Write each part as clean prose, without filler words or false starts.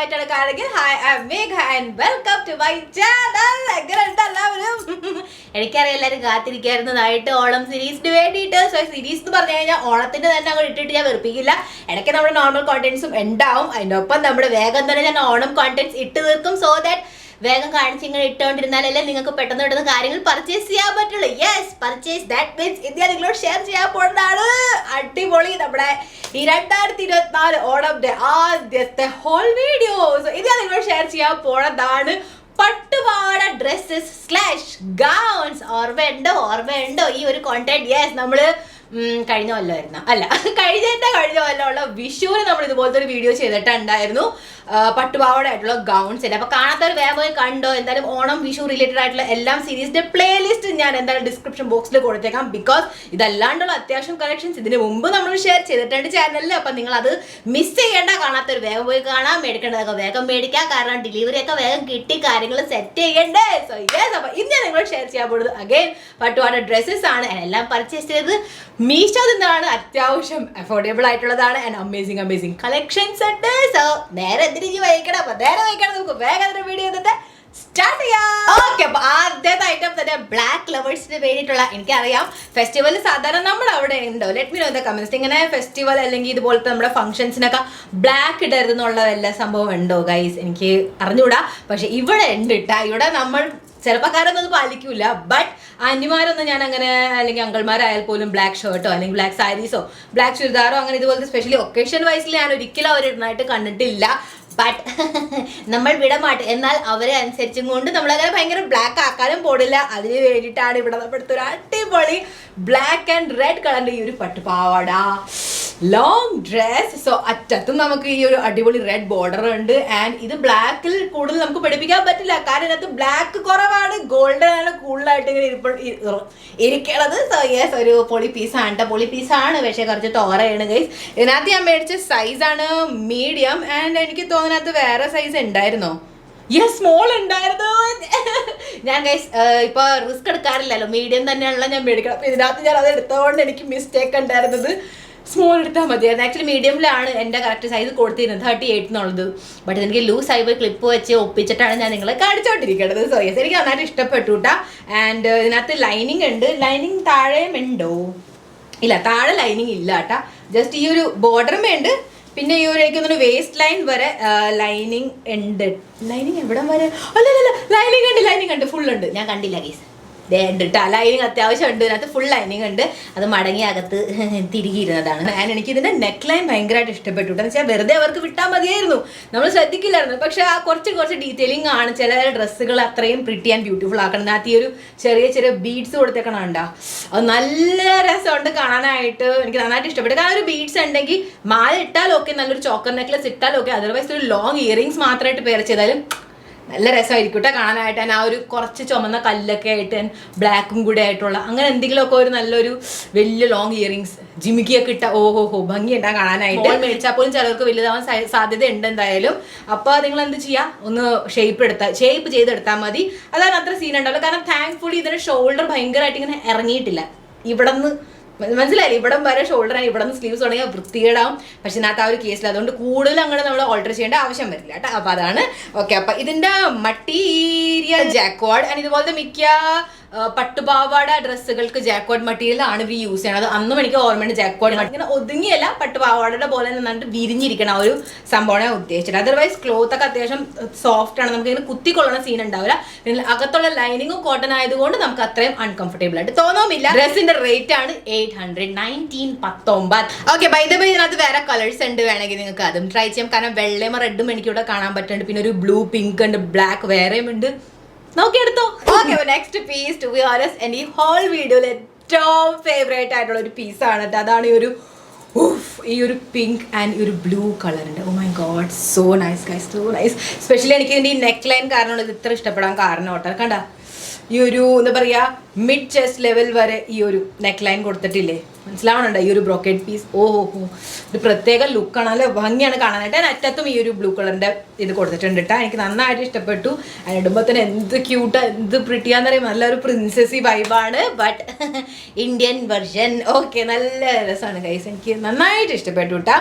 ആദ്യമായിട്ടാണ് കാണുമെങ്കിൽ hi I am Megha and welcome to my channel. എങ്ങനെയുണ്ട് എല്ലാവരും? എനിക്കറിയാം എല്ലാവരും കാത്തിരിക്കുന്നതായിട്ട് ഓണം സീരീസിന് വേണ്ടിയിട്ട്. സോ സീരീസ് എന്ന് പറഞ്ഞു കഴിഞ്ഞാൽ ഓണത്തിന്റെ തന്നെ അങ്ങോട്ട് ഇട്ടിട്ട് ഞാൻ വെറുപ്പിക്കില്ല. ഇടയ്ക്ക് നമ്മുടെ നോർമൽ കോണ്ടന്റ്സും ഉണ്ടാവും, അതിൻ്റെ ഒപ്പം നമ്മുടെ വേഗം തന്നെ ഞാൻ ഓണം കോണ്ടന്റ്സ് ഇട്ട് തീർക്കും. സോ ദാറ്റ് വേഗം കാണിച്ച് ഇങ്ങനെ ഇട്ടുകൊണ്ടിരുന്നാലല്ലേ നിങ്ങൾക്ക് പെട്ടെന്ന് പെട്ടെന്ന് കാര്യങ്ങൾ പർച്ചേസ് ചെയ്യാൻ പറ്റുള്ളൂ. യെസ്, പർച്ചേസ് ദാറ്റ് മീൻസ് ഇത് ഞാൻ നിങ്ങളോട് ഷെയർ ചെയ്യാൻ പോകുന്നതാണ്. അടിപൊളി നമ്മുടെ ഈ 2024 ഓണത്തിന്റെ ആദ്യത്തെ ഹോൾ വീഡിയോസ് ഇത് ഞാൻ നിങ്ങളോട് ഷെയർ ചെയ്യാൻ പോകുന്നതാണ്. പട്ടുപാവാട ഡ്രസ്സസ് / ഗൗൺസ്. ഓർമ്മയുണ്ടോ ഈ ഒരു കോണ്ടന്റ്? യെസ്, നമ്മള് കഴിഞ്ഞ കൊല്ലമായിരുന്നു, അല്ല കഴിഞ്ഞ കൊല്ലമുള്ള വിഷുവിന് നമ്മൾ ഇതുപോലത്തെ ഒരു വീഡിയോ ചെയ്തിട്ടുണ്ടായിരുന്നു. പട്ടുപാവാട ആയിട്ടുള്ള ഗൗൺസ് ഉണ്ട്. അപ്പൊ കാണാത്തവർ വേഗം പോയി കണ്ടോ. എന്തായാലും ഓണം വിഷു റിലേറ്റഡ് ആയിട്ടുള്ള എല്ലാം സീരീസിന്റെ പ്ലേലിസ്റ്റ് ഞാൻ എന്തായാലും ഡിസ്ക്രിപ്ഷൻ ബോക്സിൽ കൊടുത്തേക്കാം. ബിക്കോസ് ഇതല്ലാണ്ടുള്ള അത്യാവശ്യം കളക്ഷൻസ് ഇതിന് മുമ്പ് നമ്മൾ ഷെയർ ചെയ്തിട്ടുണ്ട് ചാനലിൽ. അപ്പൊ നിങ്ങൾ അത് മിസ് ചെയ്യേണ്ട. കാണാത്തവർ വേഗം പോയി കാണാം, മേടിക്കേണ്ടതൊക്കെ വേഗം മേടിക്കാം. കാരണം ഡെലിവറി ഒക്കെ വേഗം കിട്ടി കാര്യങ്ങൾ സെറ്റ് ചെയ്യണ്ടേ. സോ യെസ്, അപ്പൊ ഇന്ന് ഞാൻ നിങ്ങളോട് ഷെയർ ചെയ്യാൻ പോകുന്നത് അഗൈൻ പട്ടുപാവാട ഡ്രസ്സസ് ആണ്. എല്ലാം പർച്ചേസ് ചെയ്ത് മീഷോ നിന്നാണ്. അത്യാവശ്യം അഫോർഡബിൾ ആയിട്ടുള്ളതാണ് ആൻഡ് അമേസിംഗ് കളക്ഷൻസ് ഉണ്ട്. സോ നേരെ എന്തിനു വഹിക്കണം. അപ്പൊ നേരെ വഹിക്കണം, നമുക്ക് വേഗം വീഡിയോ ചെയ്തിട്ട് സ്റ്റാർട്ട് ചെയ്യാം. ഓക്കെ, അപ്പൊ ആദ്യത്തെ ഐറ്റം തന്നെ ബ്ലാക്ക് ലവേഴ്സിന് വേണ്ടിയിട്ടുള്ള. എനിക്കറിയാം ഫെസ്റ്റിവൽ സാധാരണ നമ്മുടെ അവിടെ ഉണ്ടോ, let me know in the comments. ഇങ്ങനെ ഫെസ്റ്റിവൽ അല്ലെങ്കിൽ ഇതുപോലത്തെ നമ്മുടെ ഫംഗ്ഷൻസിനൊക്കെ ബ്ലാക്ക് ഇടരുതെന്നുള്ള വല്ല സംഭവം ഉണ്ടോ ഗൈസ്? എനിക്ക് അറിഞ്ഞുകൂടാ. പക്ഷെ ഇവിടെ ഉണ്ട് ട്ടാ. ഇവിടെ നമ്മൾ ചെറുപ്പക്കാരൊന്നും അത് പാലിക്കൂല. ബട്ട് ആന്റിമാരൊന്നും ഞാൻ അങ്ങനെ, അല്ലെങ്കിൽ അങ്കിൾമാരായാൽ പോലും ബ്ലാക്ക് ഷർട്ടോ അല്ലെങ്കിൽ ബ്ലാക്ക് സാരീസോ ബ്ലാക്ക് ചുരിദാറോ അങ്ങനെ ഇതുപോലത്തെ സ്പെഷ്യലി ഒക്കേഷൻ വൈസിൽ ഞാൻ ഒരിക്കലും അവരിടുന്നതായിട്ട് കണ്ടിട്ടില്ല. ബട്ട് നമ്മൾ വിടമാട്ടെ. എന്നാൽ അവരെ അനുസരിച്ചും കൊണ്ട് നമ്മളങ്ങനെ ഭയങ്കര ബ്ലാക്ക് ആക്കാനും പോടില്ല. അതിന് വേണ്ടിയിട്ടാണ് ഇവിടെ നമ്മുടെ ഒരു അടിപൊളി ബ്ലാക്ക് ആൻഡ് റെഡ് കളറിന്റെ ഈ ഒരു പട്ടുപാവാട ലോങ് ഡ്രസ്. സോ അറ്റത്തും നമുക്ക് ഈ ഒരു അടിപൊളി റെഡ് ബോർഡർ ഉണ്ട്. ആൻഡ് ഇത് ബ്ലാക്കിൽ കൂടുതൽ നമുക്ക് പഠിപ്പിക്കാൻ പറ്റില്ല, കാരണം ഇതിനകത്ത് ബ്ലാക്ക് കുറവാണ്, ഗോൾഡൻ ആണ് കൂടുതലായിട്ട് ഇങ്ങനെ ഇരിക്കണത്. സോ യെസ്, ഒരു പൊളി പീസാണ്. പൊളി പീസാണ്, പക്ഷേ കുറച്ച് തോറയാണ് ഗൈസ്. ഇതിനകത്ത് ഞാൻ മേടിച്ച സൈസാണ് മീഡിയം. ആൻഡ് എനിക്ക് തോന്നുന്നത് വേറെ സൈസ് ഉണ്ടായിരുന്നോ? യെസ്, സ്മോൾ ഉണ്ടായിരുന്നു. ഞാൻ ഗൈസ് ഇപ്പൊ റിസ്ക് എടുക്കാറില്ലല്ലോ, മീഡിയം തന്നെയാണല്ലോ ഞാൻ മേടിക്കണം. അപ്പൊ ഇതിനകത്ത് ഞാൻ അത് എടുത്തതുകൊണ്ട് എനിക്ക് മിസ്റ്റേക്ക് ഉണ്ടായിരുന്നത്. സ്മോൾ എടുത്താൽ മതിയായിരുന്നു. ആക്ച്വലി മീഡിയമിലാണ് എൻ്റെ കറക്റ്റ് സൈസ് കൊടുത്തിരുന്നത് 38 എന്നുള്ളത്. ബട്ട് എനിക്ക് ലൂസ് ആയി പോയി ക്ലിപ്പ് വെച്ച് ഒപ്പിച്ചിട്ടാണ് ഞാൻ നിങ്ങളെ കാണിച്ചോണ്ടിരിക്കുന്നത്. സോ യെസ്, എനിക്ക് നന്നായിട്ട് ഇഷ്ടപ്പെട്ടു കേട്ടോ. ആൻഡ് ഇതിനകത്ത് ലൈനിങ് ഉണ്ട്. ലൈനിങ് താഴെയും ഉണ്ടോ? ഇല്ല, താഴെ ലൈനിങ് ഇല്ല കേട്ടോ. ജസ്റ്റ് ഈ ഒരു ബോർഡറും ഉണ്ട്. പിന്നെ ഈ ഒരു വേസ്റ്റ് ലൈൻ വരെ ലൈനിങ് ഉണ്ട്. ലൈനിങ് എവിടം വരെ? അല്ലല്ല, ലൈനിങ് ഉണ്ട്, ഫുൾ ഉണ്ട്. ഞാൻ കണ്ടില്ല ഗീസ്, ഉണ്ട് കേട്ടോ. ലൈനിങ് അത്യാവശ്യം ഉണ്ട്. ഇതിനകത്ത് ഫുൾ ലൈനിങ് ഉണ്ട്. അത് മടങ്ങി അകത്ത് തിരികിയിരുന്നതാണ്. ആൻഡ് എനിക്ക് ഇതിന്റെ നെക്ക് ലൈൻ ഭയങ്കരമായിട്ട് ഇഷ്ടപ്പെട്ടു. എന്ന് വെച്ചാൽ വെറുതെ അവർക്ക് വിട്ടാൽ മതിയായിരുന്നു, നമ്മൾ ശ്രദ്ധിക്കില്ലായിരുന്നു. പക്ഷെ ആ കുറച്ച് ഡീറ്റെയിലിംഗ് ആണ്. ചില ഡ്രസ്സുകൾ അത്രയും പ്രിറ്റി ആൻഡ് ബ്യൂട്ടിഫുൾ ആക്കണം. അതിനകത്ത് ഈ ഒരു ചെറിയ ബീഡ്സ് കൊടുത്തേക്കണം ഉണ്ടാ. അത് നല്ല രസമുണ്ട് കാണാനായിട്ട്. എനിക്ക് നന്നായിട്ട് ഇഷ്ടപ്പെട്ടു. കാരണം ഒരു ബീഡ്സ് ഉണ്ടെങ്കിൽ മാല ഇട്ടാൽ ഓക്കെ, നല്ലൊരു ചോക്കർ നെക്ലസ് ഇട്ടാൽ ഓക്കെ. അതർവൈസ് ഒരു ലോങ് ഇയറിങ്സ് മാത്രമായിട്ട് പേർ ചെയ്താലും നല്ല രസമായിരിക്കും കേട്ടോ കാണാനായിട്ട്. ആ ഒരു കുറച്ച് ചുമന്ന കല്ലൊക്കെ ആയിട്ട് ബ്ലാക്കും കൂടെ ആയിട്ടുള്ള അങ്ങനെ എന്തെങ്കിലുമൊക്കെ ഒരു നല്ലൊരു വലിയ ലോങ് ഇയറിങ്സ് ജിമിക്കിയൊക്കെ ഇട്ട ഓഹോ ഭംഗിയുണ്ടാകും കാണാനായിട്ട്. മേടിച്ചാൽ പോലും ചിലർക്ക് വലുതാവാൻ സാധ്യത ഉണ്ട് എന്തായാലും. അപ്പോൾ നിങ്ങൾ എന്ത് ചെയ്യുക, ഒന്ന് ഷേപ്പ് ചെയ്തെടുത്താൽ മതി. അതാണ് അത്ര സീൻ ഉണ്ടാവില്ല. കാരണം താങ്ക്ഫുള്ളി ഇതിന്റെ ഷോൾഡർ ഭയങ്കരമായിട്ട് ഇങ്ങനെ ഇറങ്ങിയിട്ടില്ല. ഇവിടെ നിന്ന് മനസ്സിലായില്ലേ, ഇവിടം വരെ ഷോൾഡർ ആണ്. ഇവിടെ നിന്ന് സ്ലീവ്സ് തുടങ്ങിയാൽ വൃത്തികേടാവും. പക്ഷെ ഇതിനകത്ത് ആ ഒരു കേസിൽ അതുകൊണ്ട് കൂടുതൽ അങ്ങനെ നമ്മൾ ഓൾട്ടർ ചെയ്യേണ്ട ആവശ്യം വരില്ല കേട്ടോ. അപ്പൊ അതാണ് ഓക്കെ. അപ്പൊ ഇതിന്റെ മട്ടീരിയൽ ജാക്വാർഡ്. ആൻഡ് ഇതുപോലത്തെ മിക്ക പട്ടുപാവാട ഡ്രസ്സുകൾക്ക് ജാക്വാർഡ് മെറ്റീരിയൽ ആണ് ഇവർ യൂസ് ചെയ്യണത്. അന്നും എനിക്ക് ഓർമ്മയുണ്ട് ജാക്വാർഡ് ഇങ്ങനെ ഒതുങ്ങിയല്ല, പട്ടുപാവാടയുടെ പോലെ നന്നായിട്ട് വിരിഞ്ഞിരിക്കണം ഒരു സംഭവമാണ് ഞാൻ ഉദ്ദേശിച്ചത്. അതർവൈസ് ക്ലോത്ത് ഒക്കെ അത്യാവശ്യം സോഫ്റ്റ് ആണ്, നമുക്ക് ഇങ്ങനെ കുത്തിക്കൊള്ളുന്ന സീൻ ഉണ്ടാവില്ല. പിന്നെ അകത്തുള്ള ലൈനിങ്ങും കോട്ടൺ ആയതുകൊണ്ട് നമുക്ക് അത്രയും അൺകംഫർട്ടബിൾ ആയിട്ട് തോന്നുമില്ല. ഡ്രസ്സിന്റെ റേറ്റ് ആണ് 819. ഓക്കെ, ബൈ ദ വേ ഇതിനകത്ത് വേറെ കളേഴ്സ് ഉണ്ട്, വേണമെങ്കിൽ നിങ്ങൾക്ക് അതും ട്രൈ ചെയ്യാം. കാരണം വെള്ളയും റെഡും എനിക്ക് ഇവിടെ കാണാൻ പറ്റുന്നുണ്ട്. പിന്നെ ഒരു ബ്ലൂ, പിങ്ക് ഉണ്ട്, ബ്ലാക്ക് വേറെയും ഉണ്ട്. നോക്കിയെടുത്തോ. Okay, next piece to be honest എൻ്റെ ഈ ഹോൾ വീഡിയോയിൽ ഏറ്റവും ഫേവറേറ്റ് ആയിട്ടുള്ള ഒരു പീസാണ്. അതാണ് ഈ ഒരു പിങ്ക് ആൻഡ് ഈ ഒരു ബ്ലൂ കളറിൻ്റെ. Oh my god, so nice guys, so nice. Specially എനിക്ക് ഇതിൻ്റെ ഈ നെക്ക് ലൈൻ കാരണമാണ് ഇത് ഇത്ര ഇഷ്ടപ്പെടാൻ കാരണം കേട്ടോ. കണ്ട ഈ ഒരു എന്താ പറയുക മിഡ് ചെസ്റ്റ് ലെവൽ വരെ ഈ ഒരു നെക്ക് ലൈൻ കൊടുത്തിട്ടില്ലേ, മനസ്സിലാവണുണ്ടോ? ഈ ഒരു ബ്രോക്കേഡ് പീസ് ഒരു പ്രത്യേക ലുക്കാണ്, നല്ല ഭംഗിയാണ് കാണാനായിട്ട്. ഞാൻ അറ്റത്തും ഈ ഒരു ബ്ലൂ കളറിൻ്റെ ഇത് കൊടുത്തിട്ടുണ്ട് കേട്ടോ. എനിക്ക് നന്നായിട്ട് ഇഷ്ടപ്പെട്ടു. അതിനിടുമ്പോൾ തന്നെ എന്ത് ക്യൂട്ടാ, എന്ത് പ്രിട്ടിയാന്ന് പറയുമ്പോൾ നല്ലൊരു പ്രിൻസസി വൈബാണ്. ബട്ട് ഇന്ത്യൻ വെർഷൻ ഓക്കെ, നല്ല രസമാണ് ഗൈസ്. എനിക്ക് നന്നായിട്ട് ഇഷ്ടപ്പെട്ടു കേട്ടോ.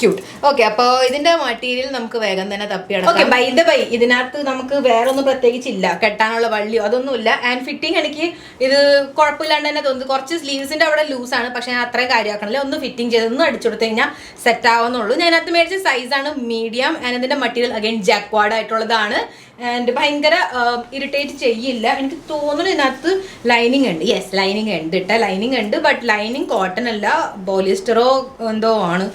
ക്യൂട്ട്. ഓക്കെ, അപ്പോൾ ഇതിന്റെ മെറ്റീരിയൽ നമുക്ക് വേഗം തന്നെ തപ്പിയെടുക്കാം. ഓക്കെ, ബൈ ദ ബൈ ഇതിനകത്ത് നമുക്ക് വേറെ ഒന്നും പ്രത്യേകിച്ചില്ല, കെട്ടാനുള്ള വള്ളിയോ അതൊന്നുമില്ല. ആൻഡ് ഫിറ്റിംഗ് എനിക്ക് ഇത് കുഴപ്പമില്ലാണ്ട് തന്നെ തോന്നുന്നു. കുറച്ച് സ്ലീവ്സിന്റെ അവിടെ ലൂസാണ്, പക്ഷെ ഞാൻ അത്രയും കാര്യമാക്കണില്ല. ഒന്ന് ഫിറ്റിംഗ് ചെയ്ത് ഒന്ന് അടിച്ചു കൊടുത്തു കഴിഞ്ഞാൽ സെറ്റ് ആവുന്നുള്ളൂ. ഞാൻ അതിനകത്ത് മേടിച്ച സൈസാണ് മീഡിയം. ആൻഡ് ഇതിന്റെ മെറ്റീരിയൽ അഗൈൻ ജാക്വാർഡ് ആയിട്ടുള്ളതാണ്. ആൻഡ് ഭയങ്കര ഇറിറ്റേറ്റ് ചെയ്യില്ല. എനിക്ക് തോന്നുന്നു ഇതിനകത്ത് ലൈനിങ് ഉണ്ട്. യെസ്, ലൈനിങ് ഉണ്ട് കേട്ടോ, ലൈനിങ് ഉണ്ട്. ബട്ട് ലൈനിങ് കോട്ടൺ അല്ല, പോളിസ്റ്ററോ എന്തോ ആണ്.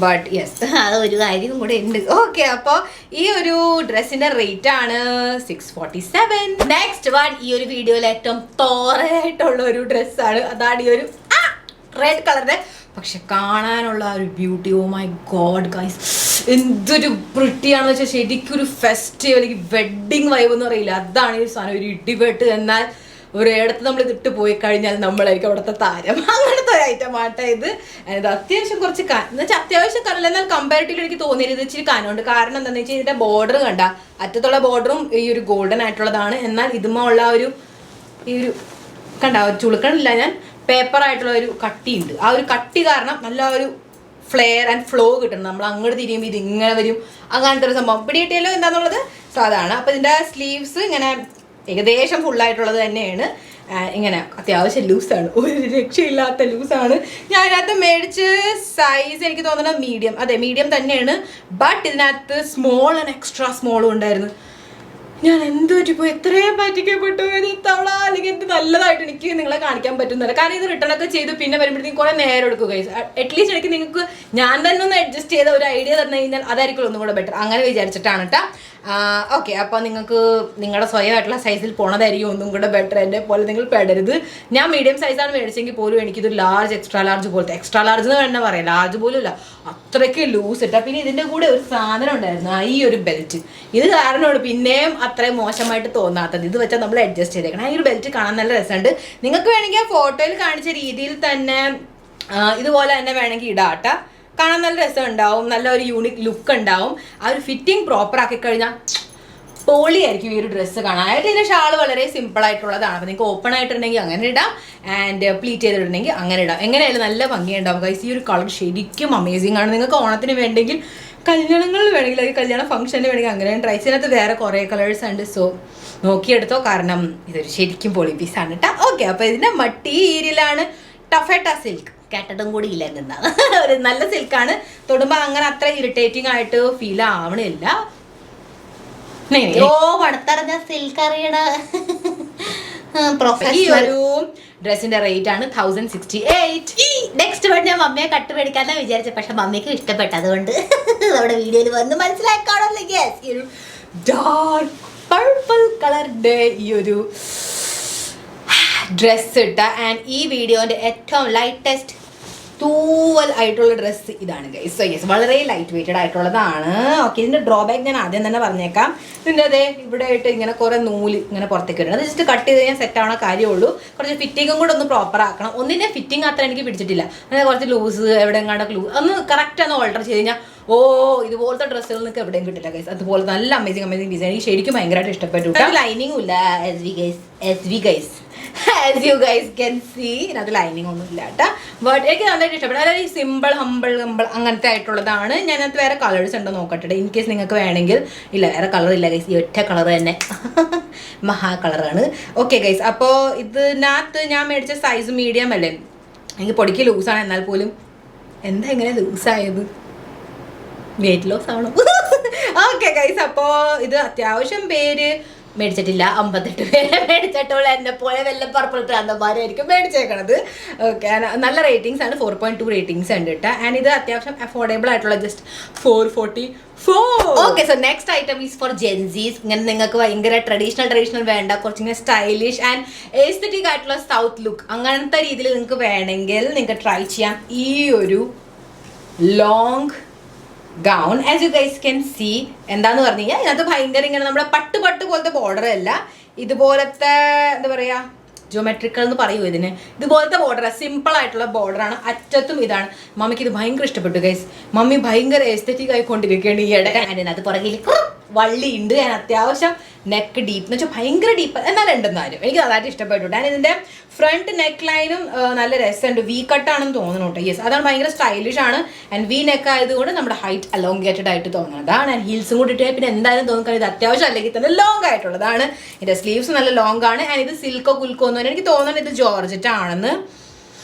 ബട്ട് യെസ്, അത് ഒരു കാര്യം കൂടെ ഉണ്ട്. ഓക്കെ, അപ്പോൾ ഈ ഒരു ഡ്രസ്സിന്റെ റേറ്റ് ആണ് 647. നെക്സ്റ്റ് വൺ ഈ ഒരു വീഡിയോയിൽ ഏറ്റവും തോറയായിട്ടുള്ള ഒരു ഡ്രസ്സാണ്. അതാണ് ഈ ഒരു റെഡ് കളറിന്റെ, പക്ഷെ കാണാനുള്ള ഒരു beauty. Oh my God guys, എന്തൊരു പ്രിട്ടിയാണെന്ന് വെച്ചാൽ ശരിക്കും ഒരു ഫെസ്റ്റീവ് അല്ലെങ്കിൽ വെഡ്ഡിങ് വൈബ് എന്ന് പറയില്ല, അതാണ് ഈ സാധനം. ഒരു ഇടിവെട്ട്. എന്നാൽ ഒരിടത്ത് നമ്മൾ ഇതിട്ട് പോയി കഴിഞ്ഞാൽ നമ്മളായിരിക്കും അവിടുത്തെ താരം. അങ്ങനത്തെ ഒരു ഐറ്റം ആട്ടെ ഇത്. അത്യാവശ്യം കുറച്ച് എന്ന് വെച്ചാൽ അത്യാവശ്യം കനല്ല, എന്നാൽ കമ്പാരിറ്റീവ്ലി എനിക്ക് തോന്നിയത് ഇത് ഇച്ചിരി കനമുണ്ട്. കാരണം എന്താണെന്ന് വെച്ചാൽ ഇതിന്റെ ബോർഡർ കണ്ട, അറ്റത്തുള്ള ബോർഡറും ഈ ഒരു ഗോൾഡൻ ആയിട്ടുള്ളതാണ്. എന്നാൽ ഇതുമോ ഉള്ള ഈ ഒരു കണ്ട ഒരു ചുളുക്കണില്ല, ഞാൻ പേപ്പർ ആയിട്ടുള്ള ഒരു കട്ടിയുണ്ട്. ആ ഒരു കട്ടി കാരണം നല്ല ഒരു ഫ്ലെയർ ആൻഡ് ഫ്ലോ കിട്ടുന്നത്. നമ്മൾ അങ്ങോട്ട് തിരിയുമ്പോൾ ഇത് ഇങ്ങനെ വരും, അങ്ങനത്തെ ഒരു സംഭവം. പിടികിട്ടിയല്ലോ എന്താണെന്നുള്ളത്. സോ അതാണ്. അപ്പോൾ ഇതിൻ്റെ സ്ലീവ്സ് ഇങ്ങനെ ഏകദേശം ഫുള്ളായിട്ടുള്ളത് തന്നെയാണ്. ഇങ്ങനെ അത്യാവശ്യം ലൂസാണ്, ഒരു രക്ഷയില്ലാത്ത ലൂസാണ്. ഞാൻ ഇതിനകത്ത് മേടിച്ച് സൈസ് എനിക്ക് തോന്നുന്നത് മീഡിയം. അതെ, മീഡിയം തന്നെയാണ്. ബട്ട് ഇതിനകത്ത് സ്മോൾ ആൻഡ് എക്സ്ട്രാ സ്മോളും ഉണ്ടായിരുന്നു. ഞാൻ എന്തോ ഇപ്പോൾ എത്രയും പറ്റിക്കപ്പെട്ടു. ഇത് തവണ അല്ലെങ്കിൽ എന്ത് നല്ലതായിട്ട് എനിക്ക് നിങ്ങളെ കാണിക്കാൻ പറ്റുന്നില്ല. കാരണം ഇത് റിട്ടേൺ ഒക്കെ ചെയ്തു പിന്നെ വരുമ്പോഴത്തേക്കും കുറേ നേരം എടുക്കുക. അറ്റ്ലീസ്റ്റ് എനിക്ക് നിങ്ങൾക്ക് ഞാൻ തന്നെ ഒന്ന് അഡ്ജസ്റ്റ് ചെയ്ത ഒരു ഐഡിയ തന്നു കഴിഞ്ഞാൽ അതായിരിക്കും ഒന്നും കൂടെ ബെറ്റർ. അങ്ങനെ വിചാരിച്ചിട്ടാണ് കേട്ടോ. ഓക്കെ, അപ്പോൾ നിങ്ങൾക്ക് നിങ്ങളുടെ സ്വയമായിട്ടുള്ള സൈസിൽ പോണതായിരിക്കും ഒന്നും കൂടെ ബെറ്റർ. എന്നെ പോലെ നിങ്ങൾ പെടരുത്. ഞാൻ മീഡിയം സൈസാണ് മേടിച്ചെങ്കിൽ പോലും എനിക്കിത് ലാർജ് എക്സ്ട്രാ ലാർജ് പോലത്തെ, എക്സ്ട്രാ ലാർജ് എന്ന് വേണ്ട പറയാം, ലാർജ് പോലും ഇല്ല, അത്രയ്ക്ക് ലൂസ് ഇട്ടാ. പിന്നെ ഇതിൻ്റെ കൂടെ ഒരു സാധനം ഉണ്ടായിരുന്നു, ഈ ഒരു ബെൽറ്റ്. ഇത് കാരണമാണ് പിന്നെയും അത്രയും മോശമായിട്ട് തോന്നാത്തത്. ഇത് വെച്ചാൽ നമ്മൾ അഡ്ജസ്റ്റ് ചെയ്തേക്കണം. ഈ ഒരു ബെൽറ്റ് കാണാൻ നല്ല രസമുണ്ട്. നിങ്ങൾക്ക് വേണമെങ്കിൽ ആ ഫോട്ടോയിൽ കാണിച്ച രീതിയിൽ തന്നെ ഇതുപോലെ തന്നെ വേണമെങ്കിൽ ഇടാട്ടാ. കാണാൻ നല്ല രസം ഉണ്ടാവും, നല്ല ഒരു യൂണിക് ലുക്ക് ഉണ്ടാവും. ആ ഒരു ഫിറ്റിംഗ് പ്രോപ്പർ ആക്കി കഴിഞ്ഞാൽ പൊളിയായിരിക്കും ഈ ഒരു ഡ്രസ്സ് കാണാനായിട്ട്. ഇതിൻ്റെ ഷാൾ വളരെ സിമ്പിൾ ആയിട്ടുള്ളതാണ്. അപ്പോൾ നിങ്ങൾക്ക് ഓപ്പൺ ആയിട്ടുണ്ടെങ്കിൽ അങ്ങനെ ഇടാം, ആൻഡ് പ്ലീറ്റ് ചെയ്തിട്ടുണ്ടെങ്കിൽ അങ്ങനെ ഇടാം. എങ്ങനെയായാലും നല്ല ഭംഗിയുണ്ടാവും ഗൈസ്. ഈ ഒരു കളർ ശരിക്കും അമേസിംഗ് ആണ്. നിങ്ങൾക്ക് ഓണത്തിന് വേണ്ടെങ്കിൽ, കല്യാണങ്ങളിൽ വേണമെങ്കിൽ, അല്ലെങ്കിൽ കല്യാണ ഫംഗ്ഷന് വേണമെങ്കിൽ അങ്ങനെ ട്രൈ ചെയ്യുന്നത്. വേറെ കുറേ കളേഴ്സ് ഉണ്ട്, സോ നോക്കിയെടുത്തോ. കാരണം ഇതൊരു ശരിക്കും പൊളി പീസാണ് കേട്ടോ. ഓക്കെ, അപ്പോൾ ഇതിൻ്റെ മട്ടീരിയലാണ് ടഫേട്ട സിൽക്ക്. കേട്ടതും കൂടി ഇല്ല എന്താണ്, ഒരു നല്ല സിൽക്കാണ്. തൊടുമ്പോൾ അങ്ങനെ അത്ര ഇറിറ്റേറ്റിംഗ് ആയിട്ട് ഫീൽ ആവണില്ല. പടുത്തറിഞ്ഞ സിൽക്ക് അറിയണ. ഈ ഒരു ഡ്രസ്സിന്റെ റേറ്റ് ആണ് 1068. നെക്സ്റ്റ് വേണ്ടി ഞാൻ മമ്മിയെ കട്ട് മേടിക്കാനാണ് വിചാരിച്ചത്, പക്ഷെ മമ്മിക്ക് ഇഷ്ടപ്പെട്ടു. അതുകൊണ്ട് നമ്മുടെ വീഡിയോയിൽ വന്ന് മനസ്സിലാക്കാണല്ലോ. ഈ ഒരു ഡാർക്ക് പർപ്പിൾ കളറിന്റെ ഈ ഒരു ഡ്രസ്സ് ഇട്ട. ആൻഡ് ഈ വീഡിയോന്റെ ഏറ്റവും ലൈറ്റസ്റ്റ് തൂവൽ ആയിട്ടുള്ള ഡ്രസ്സ് ഇതാണ് ഗൈസ്. സോ യെസ്, വളരെ ലൈറ്റ് വെയ്റ്റഡ് ആയിട്ടുള്ളതാണ്. ഓക്കെ, ഇതിൻ്റെ ഡ്രോബാക്ക് ഞാൻ ആദ്യം തന്നെ പറഞ്ഞേക്കാം. ഇതിൻ്റെ അതേ ഇവിടെ ആയിട്ട് ഇങ്ങനെ കുറേ നൂല് ഇങ്ങനെ പുറത്തേക്ക് ഇടുന്നത്. അത് ജസ്റ്റ് കട്ട് ചെയ്ത് കഴിഞ്ഞാൽ സെറ്റ് ആവണ കാര്യമുള്ളൂ. കുറച്ച് ഫിറ്റിങ്ങും കൂടെ ഒന്ന് പ്രോപ്പർ ആക്കണം. ഒന്നിൻ്റെ ഫിറ്റിംഗ് അത്ര എനിക്ക് പിടിച്ചിട്ടില്ല. അങ്ങനെ കുറച്ച് ലൂസ് എവിടെ എങ്ങാണ്ടൊക്കെ ലൂസ് ഒന്ന് കറക്റ്റ് ഒന്ന് ഓൾട്ടർ ചെയ്ത് കഴിഞ്ഞാൽ ഇതുപോലത്തെ ഡ്രസ്സുകൾ നിങ്ങൾക്ക് എവിടെയും കിട്ടില്ല ഗൈസ്. അതുപോലെ നല്ല അമേസിംഗ് ഡിസൈൻ. എനിക്ക് ശരിക്കും ഭയങ്കരമായിട്ട് ഇഷ്ടപ്പെട്ടു. ലൈനിങ്ങും ഇല്ല as you guys can see. ഇതിനകത്ത് ലൈനിങ് ഒന്നും ഇല്ല കേട്ടോ. ബട്ട് എനിക്ക് നന്നായിട്ട് ഇഷ്ടപ്പെട്ടു. അതായത് ഈ സിമ്പിൾ ഹമ്പിൾ അങ്ങനത്തെ ആയിട്ടുള്ളതാണ്. ഞാനകത്ത് വേറെ കളേഴ്സ് ഉണ്ടോ നോക്കട്ടെ, ഇൻ കേസ് നിങ്ങൾക്ക് വേണമെങ്കിൽ. ഇല്ല, വേറെ കളർ ഇല്ല ഗൈസ്, ഈ ഒറ്റ കളർ തന്നെ മഹാ കളറാണ്. ഓക്കെ ഗൈസ്, അപ്പോൾ ഇതിനകത്ത് ഞാൻ മേടിച്ച സൈസ് മീഡിയം അല്ലേ. എനിക്ക് പൊടിക്ക് ലൂസാണ്, എന്നാൽ പോലും എന്താ ഇങ്ങനെ ലൂസായത്? വെയിറ്റ് ലോസ് ആണോ? ഓക്കെ ഗൈസ്, അപ്പോൾ ഇത് അത്യാവശ്യം പേര് മേടിച്ചിട്ടില്ല. 58 പേരെ മേടിച്ചിട്ടുള്ള എന്നെ പോലെ വല്ല പർപ്പിൾ പ്രാന്തന്മാരായിരിക്കും മേടിച്ചേക്കണത്. ഓക്കെ, നല്ല റേറ്റിംഗ്സ് ആണ്, 4.2 റേറ്റിംഗ്സ് ഉണ്ട് കേട്ടോ. ആൻഡ് ഇത് അത്യാവശ്യം അഫോർഡബിൾ ആയിട്ടുള്ള just 444. Okay, so next item is for Gen Zs. ഇങ്ങനെ നിങ്ങൾക്ക് ഭയങ്കര ട്രഡീഷണൽ വേണ്ട, കുറച്ചിങ്ങനെ സ്റ്റൈലിഷ് ആൻഡ് എസ്തെറ്റിക് ആയിട്ടുള്ള സൗത്ത് ലുക്ക് അങ്ങനത്തെ രീതിയിൽ നിങ്ങൾക്ക് വേണമെങ്കിൽ നിങ്ങൾക്ക് ട്രൈ ചെയ്യാം ഈ ഒരു long gown. As you guys can see, എന്താന്ന് പറഞ്ഞു കഴിഞ്ഞാൽ ഇതിനകത്ത് ഭയങ്കര ഇങ്ങനെ നമ്മുടെ പട്ട് പോലത്തെ ബോർഡർ അല്ല, ഇതുപോലത്തെ എന്താ പറയുക, ജിയോമെട്രിക്കൽ എന്ന് പറയൂ ഇതിന്. ഇതുപോലത്തെ ബോർഡർ, സിമ്പിൾ ആയിട്ടുള്ള ബോർഡറാണ്. അറ്റത്തും ഇതാണ്. മമ്മിക്ക് ഇത് ഭയങ്കര ഇഷ്ടപ്പെട്ടു ഗൈസ്. മമ്മി ഭയങ്കര എസ്തെറ്റിക് ആയിക്കൊണ്ടിരിക്കുകയാണ് ഈ ഇടയ്ക്ക്. അതിനകത്ത് പുറകിൽ വള്ളി ഉണ്ട്. ഞാൻ അത്യാവശ്യം നെക്ക് ഡീപ്പ് എന്ന് വെച്ചാൽ ഭയങ്കര ഡീപ്പ് എന്നാലും ഉണ്ടെന്നാലും എനിക്ക് നന്നായിട്ട് ഇഷ്ടപ്പെട്ടു. ഞാൻ ഇതിന്റെ ഫ്രണ്ട് നെക്ക് ലൈനും നല്ല രസമുണ്ട്. വി കട്ടാണെന്ന് തോന്നുന്നു കേട്ടോ. യെസ്, അതാണ് ഭയങ്കര സ്റ്റൈലിഷ് ആണ്. ആൻഡ് വി നെക്ക് ആയതുകൊണ്ട് നമ്മുടെ ഹൈറ്റ് അലോങ്കേറ്റഡ് ആയിട്ട് തോന്നുന്നതാണ്. ആൻഡ് ഹീൽസും കൂടി ഇട്ട് പിന്നെ എന്തായാലും തോന്നുന്നത് ഇത് അത്യാവശ്യം അല്ലെങ്കിൽ തന്നെ ലോങ് ആയിട്ടുള്ളതാണ്. ഇതിന്റെ സ്ലീവ്സ് നല്ല ലോങ് ആണ്. ആൻഡ് ഇത് സിൽക്കോ കുൽക്കോ ഒന്നും എനിക്ക് തോന്നുന്നത് ഇത് ജോർജറ്റ് ആണെന്ന്.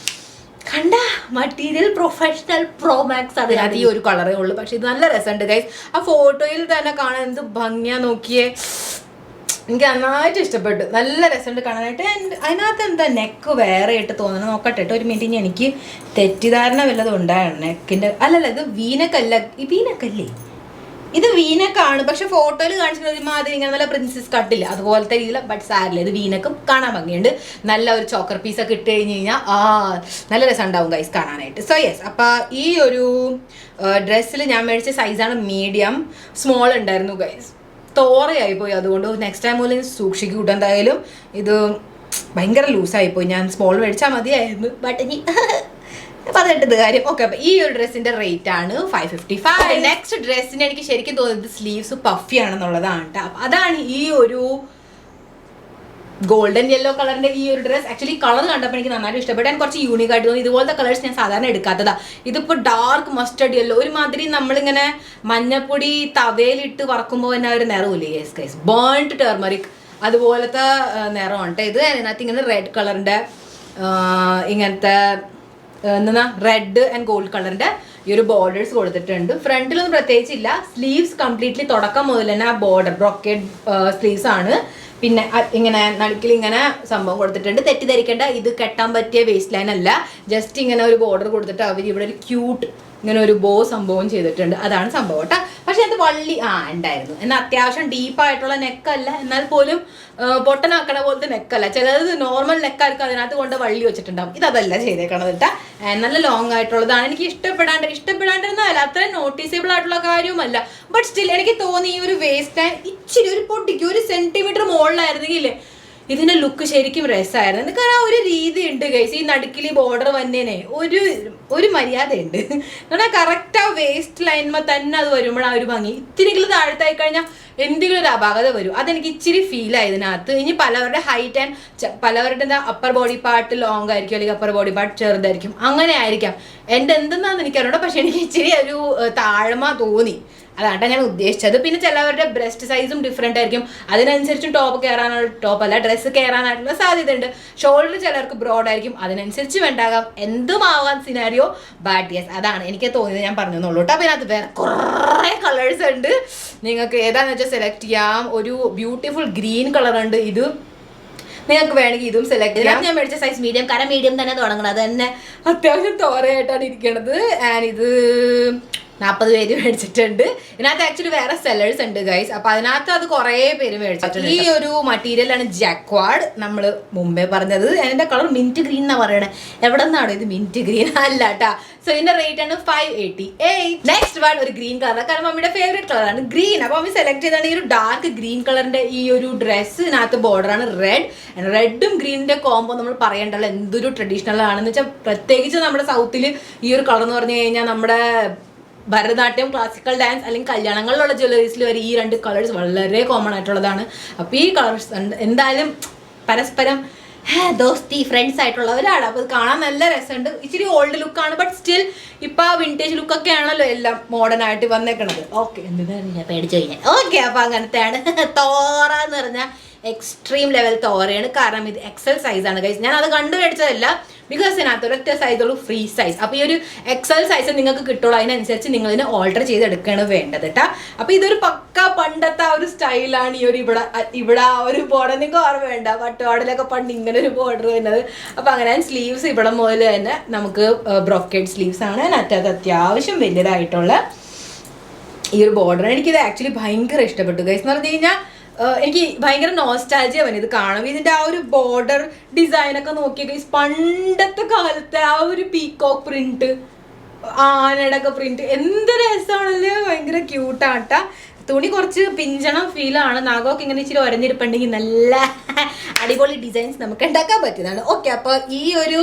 കണ്ട മറ്റീരിയൽ പ്രൊഫഷണൽ പ്രോമാക്സ് അതിനകത്ത് ഈ ഒരു കളറേ ഉള്ളൂ. പക്ഷെ ഇത് നല്ല രസമുണ്ട് ഗൈസ്. ആ ഫോട്ടോയിൽ തന്നെ കാണാൻ എന്ത് ഭംഗിയാ നോക്കിയേ. എനിക്ക് നന്നായിട്ട് ഇഷ്ടപ്പെട്ടു. നല്ല രസമുണ്ട് കാണാനായിട്ട്. അതിനകത്ത് എന്താ നെക്ക് വേറെ ആയിട്ട് തോന്നണം. നോക്കട്ടെ കേട്ടോ ഒരു മിനിറ്റ്. എനിക്ക് തെറ്റിദ്ധാരണ വല്ലതും ഉണ്ടായിരുന്നു നെക്കിന്റെ. അല്ലല്ല, ഇത് വീനക്കല്ല. ഈ വീനക്കല്ലേ, ഇത് വീനക്കാണ്. പക്ഷെ ഫോട്ടോയിൽ കാണിച്ചിട്ട് ഒരുമാതിരി ഇങ്ങനെ നല്ല പ്രിൻസസ് കട്ടില്ല അതുപോലത്തെ രീതിയിൽ. ബട്ട് സാരില്ല, ഇത് വീനക്കും കാണാൻ ഭംഗിയുണ്ട്. നല്ല ഒരു ചോക്കർ പീസൊക്കെ ഇട്ട് കഴിഞ്ഞ് കഴിഞ്ഞാൽ നല്ല രസം ഉണ്ടാവും ഗൈസ് കാണാനായിട്ട്. സോ യെസ്, അപ്പം ഈ ഒരു ഡ്രസ്സിൽ ഞാൻ മേടിച്ച സൈസാണ് മീഡിയം. സ്മോൾ ഉണ്ടായിരുന്നു ഗൈസ്, തോറയായിപ്പോയി. അതുകൊണ്ട് നെക്സ്റ്റ് ടൈം പോലും സൂക്ഷിക്കൂട്ടോ. എന്തായാലും ഇത് ഭയങ്കര ലൂസായിപ്പോയി. ഞാൻ സ്മോൾ മേടിച്ചാൽ മതിയായിരുന്നു. ബട്ട് ഇനി പറഞ്ഞിട്ടത് കാര്യം. ഓക്കെ, അപ്പം ഈ ഒരു ഡ്രസ്സിന്റെ റേറ്റ് ആണ് 555. നെക്സ്റ്റ് ഡ്രസ്സിന് എനിക്ക് ശരിക്കും തോന്നുന്നത് സ്ലീവ്സ് പഫി ആണെന്നുള്ളതാണ് കേട്ടോ. അതാണ് ഈ ഒരു ഗോൾഡൻ യെല്ലോ കളറിന്റെ ഈ ഒരു ഡ്രസ്. ആക്ച്വലി കളർ കണ്ടപ്പോൾ എനിക്ക് നന്നായിട്ട് ഇഷ്ടപ്പെട്ടു. ഞാൻ കുറച്ച് യൂണിക് ആയിട്ട് തോന്നി. ഇതുപോലത്തെ കളേഴ്സ് ഞാൻ സാധാരണ എടുക്കാത്തതാ. ഇതിപ്പോൾ ഡാർക്ക് മസ്റ്റർഡ് യെല്ലോ, ഒരുമാതിരി നമ്മളിങ്ങനെ മഞ്ഞപ്പൊടി തവയിലിട്ട് വറക്കുമ്പോൾ തന്നെ ഒരു നിറമില്ലേ ഗൈസ് ഗൈസ്, ബേൺഡ് ടെർമറിക് അതുപോലത്തെ നിറമാണ് കേട്ടോ ഇത്. അതിനകത്ത് ഇങ്ങനെ റെഡ് കളറിന്റെ ഇങ്ങനത്തെ എന്താ റെഡ് ആൻഡ് ഗോൾഡ് കളറിന്റെ ഈ ഒരു ബോർഡേഴ്സ് കൊടുത്തിട്ടുണ്ട്. ഫ്രണ്ടിലൊന്നും പ്രത്യേകിച്ചില്ല. സ്ലീവ്സ് കംപ്ലീറ്റ്ലി തുടക്കം മുതൽ തന്നെ ആ ബോർഡർ ബ്രോക്കേഡ് സ്ലീവ്സ് ആണ്. പിന്നെ ഇങ്ങനെ നടുക്കിൽ ഇങ്ങനെ സംഭവം കൊടുത്തിട്ടുണ്ട്. തെറ്റിദ്ധരിക്കേണ്ട, ഇത് കെട്ടാൻ പറ്റിയ വേസ്റ്റ് ലൈൻ അല്ല. ജസ്റ്റ് ഇങ്ങനെ ഒരു ബോർഡർ കൊടുത്തിട്ട് അവർ ഇവിടെ ഒരു ക്യൂട്ട് ഇങ്ങനെ ഒരു ബോ സംഭവം ചെയ്തിട്ടുണ്ട്. അതാണ് സംഭവം കേട്ടോ. പക്ഷെ അത് വള്ളി ഉണ്ടായിരുന്നു. എന്നാൽ അത്യാവശ്യം ഡീപ്പായിട്ടുള്ള നെക്കല്ല, എന്നാൽ പോലും പൊട്ടനാക്കണ പോലത്തെ നെക്കല്ല. ചിലത് നോർമൽ നെക്കാർക്ക് അതിനകത്ത് കൊണ്ട് വള്ളി വെച്ചിട്ടുണ്ടാവും. ഇതല്ല ചെയ്തേക്കണത് കേട്ടോ. നല്ല ലോങ് ആയിട്ടുള്ളതാണ്. എനിക്ക് ഇഷ്ടപ്പെടാണ്ടിരുന്നതല്ല, അത്രയും നോട്ടീസബിൾ ആയിട്ടുള്ള കാര്യവുമല്ല. ബട്ട് സ്റ്റിൽ എനിക്ക് തോന്നി ഈ ഒരു വേസ്റ്റ് ലൈൻ ഇച്ചിരി ഒരു പൊട്ടിക്ക് 1 സെന്റിമീറ്റർ മുകളിലായിരുന്നെങ്കിലേ ഇതിന്റെ ലുക്ക് ശരിക്കും രസമായിരുന്നു. എനിക്ക് ആ ഒരു രീതി ഉണ്ട് ഗൈസ്. ഈ നടുക്കിൽ ബോർഡർ വന്നേനെ ഒരു മര്യാദ ഉണ്ട്. എന്നാൽ കറക്റ്റ് ആ വേസ്റ്റ് ലൈൻമ തന്നെ അത് വരുമ്പോഴാണ് ഒരു ഭംഗി. ഇത്തിരിങ്കിലും താഴത്തായി കഴിഞ്ഞാൽ എന്തെങ്കിലും ഒരു അപാകത വരും. അതെനിക്ക് ഇച്ചിരി ഫീൽ ആയതിനകത്ത്. ഇനി പലവരുടെ ഹൈറ്റ് ആൻഡ് പലവരുടെ അപ്പർ ബോഡി പാർട്ട് ലോങ് ആയിരിക്കും, അല്ലെങ്കിൽ അപ്പർ ബോഡി പാർട്ട് ചെറുതായിരിക്കും. അങ്ങനെ ആയിരിക്കാം. എൻ്റെ എന്തെന്നാന്ന് എനിക്കറിയണ്ട. പക്ഷെ എനിക്ക് ഇച്ചിരി ഒരു താഴ്മ തോന്നി. അതാണ് ഞാൻ ഉദ്ദേശിച്ചത്. പിന്നെ ചിലവരുടെ ബ്രസ്റ്റ് സൈസും ഡിഫറെൻ്റ് ആയിരിക്കും. അതിനനുസരിച്ചും ഡ്രസ്സ് കയറാനായിട്ടുള്ള സാധ്യത ഉണ്ട്. ഷോൾഡർ ചിലർക്ക് ബ്രോഡ് ആയിരിക്കും, അതിനനുസരിച്ച് വേണ്ടാകാം. എന്തുമാവാൻ സിനാരിയോ. ബട്ട് യെസ്, അതാണ് എനിക്ക് തോന്നിയത്. ഞാൻ പറഞ്ഞെന്നുള്ളൂ കേട്ടോ. അപ്പോൾ ഇതിനകത്ത് വേറെ കുറേ കളേഴ്സ് ഉണ്ട്. നിങ്ങൾക്ക് ഏതാണെന്ന് വെച്ചാൽ സെലക്ട് ചെയ്യാം. ഒരു ബ്യൂട്ടിഫുൾ ഗ്രീൻ കളർ ഉണ്ട്. ഇത് നിങ്ങൾക്ക് വേണമെങ്കിൽ ഇതും സെലക്ട് ചെയ്യാം. ഞാൻ മേടിച്ച സൈസ് മീഡിയം, കാരണം മീഡിയം തന്നെ തുടങ്ങണം. അത് തന്നെ അത്യാവശ്യം തോരയായിട്ടാണ് ഇരിക്കണത്. ആൻഡ് ഇത് 40 പേര് മേടിച്ചിട്ടുണ്ട്. ഇതിനകത്ത് ആക്ച്വലി വേറെ സെല്ലേഴ്സ് ഉണ്ട് ഗൈസ്. അപ്പൊ അതിനകത്ത് അത് കുറേ പേര് മേടിച്ചിട്ടുണ്ട്. ഈ ഒരു മെറ്റീരിയലാണ് ജാക്വാഡ്, നമ്മൾ മുമ്പേ പറഞ്ഞത്. അതിന്റെ കളർ മിന്റ് ഗ്രീൻ എന്നാ പറയണേ. എവിടെ നിന്നാണ് ഇത് മിന്റ് ഗ്രീൻ? അല്ല കേട്ടാ. സോ ഇതിന്റെ റേറ്റ് ആണ് 588. നെക്സ്റ്റ് വൺ ഒരു ഗ്രീൻ കളർ, കാരണം മമ്മിയുടെ ഫേവറേറ്റ് കളറാണ് ഗ്രീൻ. അപ്പൊ മമ്മി സെലക്ട് ചെയ്താണ് ഈ ഒരു ഡാർക്ക് ഗ്രീൻ കളറിന്റെ ഈ ഒരു ഡ്രസ്സ്. ഇതിനകത്ത് ബോർഡറാണ് റെഡും ഗ്രീനിന്റെ കോംബോ നമ്മൾ പറയണ്ടല്ലോ എന്തൊരു ട്രഡീഷണൽ ആണെന്ന് വെച്ചാൽ. പ്രത്യേകിച്ച് നമ്മുടെ സൗത്തിൽ ഈ ഒരു കളർ എന്ന് പറഞ്ഞു കഴിഞ്ഞാൽ നമ്മുടെ ഭരതനാട്യം, ക്ലാസിക്കൽ ഡാൻസ് അല്ലെങ്കിൽ കല്യാണങ്ങളിലുള്ള ജ്വല്ലറീസിൽ വരെ ഈ 2 കളേഴ്സ് വളരെ കോമൺ ആയിട്ടുള്ളതാണ്. അപ്പോൾ ഈ കളേഴ്സ് എന്തായാലും പരസ്പരം ദോസ്തി ഫ്രണ്ട്സ് ആയിട്ടുള്ളവരാണ്. അപ്പോൾ ഇത് കാണാൻ നല്ല രസമുണ്ട്. ഇച്ചിരി ഓൾഡ് ലുക്കാണ്, ബട്ട് സ്റ്റിൽ ഇപ്പം ആ വിൻറ്റേജ് ലുക്കൊക്കെ ആണല്ലോ എല്ലാം മോഡേൺ ആയിട്ട് വന്നേക്കണത്. ഓക്കെ, എന്തിനാണ് ഞാൻ പേടിച്ചു കഴിഞ്ഞാൽ. ഓക്കെ, അപ്പോൾ അങ്ങനത്തെയാണ്. തോറ എന്ന് പറഞ്ഞാൽ എക്സ്ട്രീം ലെവൽ തോറയാണ്. കാരണം ഇത് എക്സൽ സൈസാണ് ഗൈസ്. ഞാൻ അത് കണ്ടു മേടിച്ചതല്ല, ബിക്കോസ് ഇതിനകത്ത് ഒരൊറ്റ സൈസുള്ളൂ, ഫ്രീ സൈസ്. അപ്പോൾ ഈ ഒരു എക്സൽ സൈസ് നിങ്ങൾക്ക് കിട്ടുള്ളൂ. അതിനനുസരിച്ച് നിങ്ങൾ ഇതിനെ ഓൾട്ടർ ചെയ്തെടുക്കുകയാണ് വേണ്ടത് കേട്ടോ. അപ്പോൾ ഇതൊരു പക്ക പണ്ടത്തെ ആ ഒരു സ്റ്റൈലാണ്. ഈ ഒരു ഇവിടെ ആ ഒരു ബോർഡർ നിങ്ങൾക്ക് ഓർമ്മ വേണ്ട, പട്ടുപാടിലൊക്കെ പണ്ട് ഇങ്ങനെ ഒരു ബോർഡർ വരുന്നത്. അപ്പോൾ അങ്ങനെ സ്ലീവ്സ് ഇവിടെ മുതൽ തന്നെ നമുക്ക് ബ്രോക്കേഡ് സ്ലീവ്സ് ആണ്. അതിനകത്ത് അത്യാവശ്യം വലിയതായിട്ടുള്ള ഈ ഒരു ബോർഡർ. എനിക്കിത് ആക്ച്വലി ഭയങ്കര ഇഷ്ടപ്പെട്ടു ഗൈസ്. എന്ന് പറഞ്ഞു കഴിഞ്ഞാൽ എനിക്ക് ഭയങ്കര നോസ്റ്റാൾജിയ വന്നു ഇത് കാണും. ഇതിന്റെ ആ ഒരു ബോർഡർ ഡിസൈനൊക്കെ നോക്കിയ ഗൈസ്, പണ്ടത്തെ കാലത്തെ ആ ഒരു പീകോക്ക് പ്രിന്റ്, ആനയുടെ ഒക്കെ പ്രിന്റ്, എന്ത് രസമാണല്ലേ. ഭയങ്കര ക്യൂട്ടാട്ടാ. തുണി കുറച്ച് പിഞ്ചണം ഫീലാണ്. നാഗമൊക്കെ ഇങ്ങനെ ഇച്ചിരി ഒരഞ്ഞിരിപ്പുണ്ടെങ്കിൽ നല്ല അടിപൊളി ഡിസൈൻസ് നമുക്ക് ഉണ്ടാക്കാൻ പറ്റിയതാണ്. ഓക്കെ, അപ്പോൾ ഈ ഒരു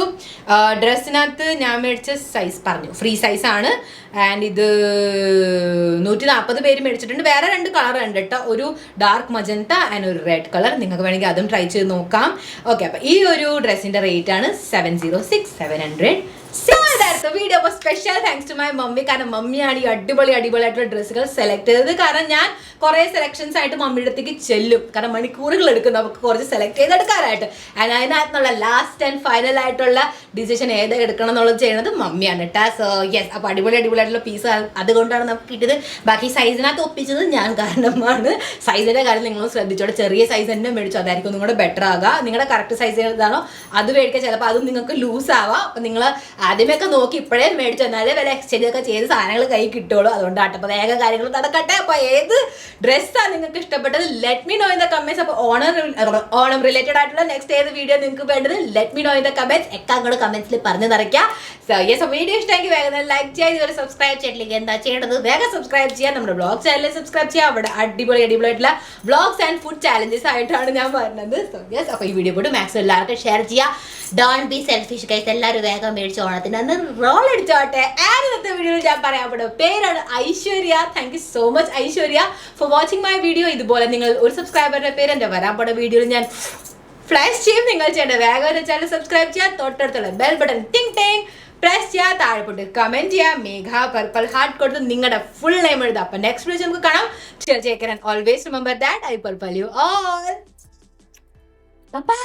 ഡ്രസ്സിനകത്ത് ഞാൻ മേടിച്ച സൈസ് പറഞ്ഞു, ഫ്രീ സൈസാണ്. ആൻഡ് ഇത് 140 പേര് മേടിച്ചിട്ടുണ്ട്. വേറെ 2 കളർ ഉണ്ട് കേട്ടോ, ഒരു ഡാർക്ക് മജന്ത ആൻഡ് ഒരു റെഡ് കളർ. നിങ്ങൾക്ക് വേണമെങ്കിൽ അതും ട്രൈ ചെയ്ത് നോക്കാം. ഓക്കെ, അപ്പോൾ ഈ ഒരു ഡ്രസ്സിൻ്റെ റേറ്റ് ആണ് 706,700. ഇതായിരുന്നു വീഡിയോ. അപ്പോൾ special thanks to my mummy. കാരണം മമ്മിയാണ് ഈ അടിപൊളിയായിട്ടുള്ള ഡ്രസ്സുകൾ സെലക്ട് ചെയ്തത്. കാരണം ഞാൻ കുറേ സെലക്ഷൻസ് ആയിട്ട് മമ്മിയുടെ അടുത്തേക്ക് ചെല്ലും, കാരണം മണിക്കൂറുകൾ എടുക്കും നമുക്ക് കുറച്ച് സെലക്ട് ചെയ്തെടുക്കാനായിട്ട്. ആൻഡ് അതിനകത്തുള്ള ലാസ്റ്റ് ആൻഡ് ഫൈനൽ ആയിട്ടുള്ള ഡിസിഷൻ ഏത് എടുക്കണം എന്നുള്ളത് ചെയ്യുന്നത് മമ്മിയാണ് കേട്ടോ. സോ യെസ്, അപ്പോൾ അടിപൊളിയായിട്ടുള്ള പീസ് അതുകൊണ്ടാണ് നമുക്ക് കിട്ടിയത്. ബാക്കി സൈസിനകത്ത് ഒപ്പിച്ചത് ഞാൻ കാരണമാണ്. സൈസിൻ്റെ കാര്യം നിങ്ങൾ ശ്രദ്ധിച്ചോടെ, ചെറിയ സൈസ് തന്നെ മേടിച്ചു, അതായിരിക്കും ഒന്നും കൂടെ ബെറ്റർ ആകുക. നിങ്ങളുടെ കറക്റ്റ് സൈസ് ഏതാണോ അത് മേടിക്കുക. ചിലപ്പോൾ അതും നിങ്ങൾക്ക് ലൂസ് ആവാം. അപ്പം നിങ്ങൾ ആദ്യമൊക്കെ നോക്കി ഇപ്പോഴേ മേടിച്ചു എന്നാലേ വില എക്സ്ചേഞ്ച് ഒക്കെ ചെയ്ത് സാധനങ്ങൾ കൈ കിട്ടുള്ളൂ. അതുകൊണ്ടാട്ടോ. അപ്പോൾ വേഗം കാര്യങ്ങൾ നടക്കട്ടെ. അപ്പോൾ ഏത് ഡ്രസ്സാണ് നിങ്ങൾക്ക് ഇഷ്ടപ്പെട്ടത് let me know in the comments. അപ്പോൾ ഓണം റിലേറ്റഡ് ആയിട്ടുള്ള നെക്സ്റ്റ് ഏത് വീഡിയോ നിങ്ങൾക്ക് വേണ്ടത് let me know in the comments. ഒക്കെ അങ്ങോട്ട് കമന്റ്സിൽ പറഞ്ഞു നിറയ്ക്കാം. സോ യെസ്, വീഡിയോ ഇഷ്ടമെങ്കിൽ വേഗം ലൈക്ക് ചെയ്യുക. ഇതുവരെ സബ്സ്ക്രൈബ് ചെയ്തിട്ടില്ലെങ്കിൽ എന്താ ചെയ്യേണ്ടത്? വേഗം സബ്സ്ക്രൈബ് ചെയ്യുക. നമ്മുടെ ബ്ലോഗ് ചാനലിൽ സബ്സ്ക്രൈബ് ചെയ്യുക. അവിടെ അടിപൊളിയായിട്ടുള്ള വ്ളോഗ്സ് ആൻഡ് ഫുഡ് ചാലഞ്ചസ് ആയിട്ടാണ് ഞാൻ പറഞ്ഞത്. സോ യെസ്, അപ്പോൾ ഈ വീഡിയോ പോയിട്ട് മാക്സിമം എല്ലാവർക്കും ഷെയർ ചെയ്യുക. Don't be selfish guys. എല്ലാവരും വേഗം മേടിച്ച് ഓണത്തിന് അന്ന് റോൾ അടിച്ചോട്ടെ. ഇന്നത്തെ വീഡിയോയിൽ ഞാൻ പറയാൻ പോണ പേരാണ് Aishwarya. Thank you so much Aishwarya for watching my video. ഇതുപോലെ നിങ്ങൾ ഒരു സബ്സ്ക്രൈബറുടെ പേര് എൻ്റെ വരാൻ പോണ വീഡിയോയിൽ ഞാൻ ഫ്ലാഷ് ചെയ്യും. നിങ്ങൾ ചെയ്യേണ്ട വേഗം ചാനൽ സബ്സ്ക്രൈബ് ചെയ്യുക. തൊട്ടടുത്തുള്ള ബെൽ ബട്ടൺ ടിങ് ടിങ് പ്രസ് ചെയ്യുക. താഴെ പോയിട്ട് കമന്റ് ചെയ്യുക. മേഘ പർപ്പിൾ ഹാർട്ട് കൊടുത്ത് നിങ്ങളുടെ ഫുൾ നെയിം എഴുതുക. അപ്പം നെക്സ്റ്റ് വീഡിയോ നമുക്ക് കാണാം. Always remember that I purple you all. By.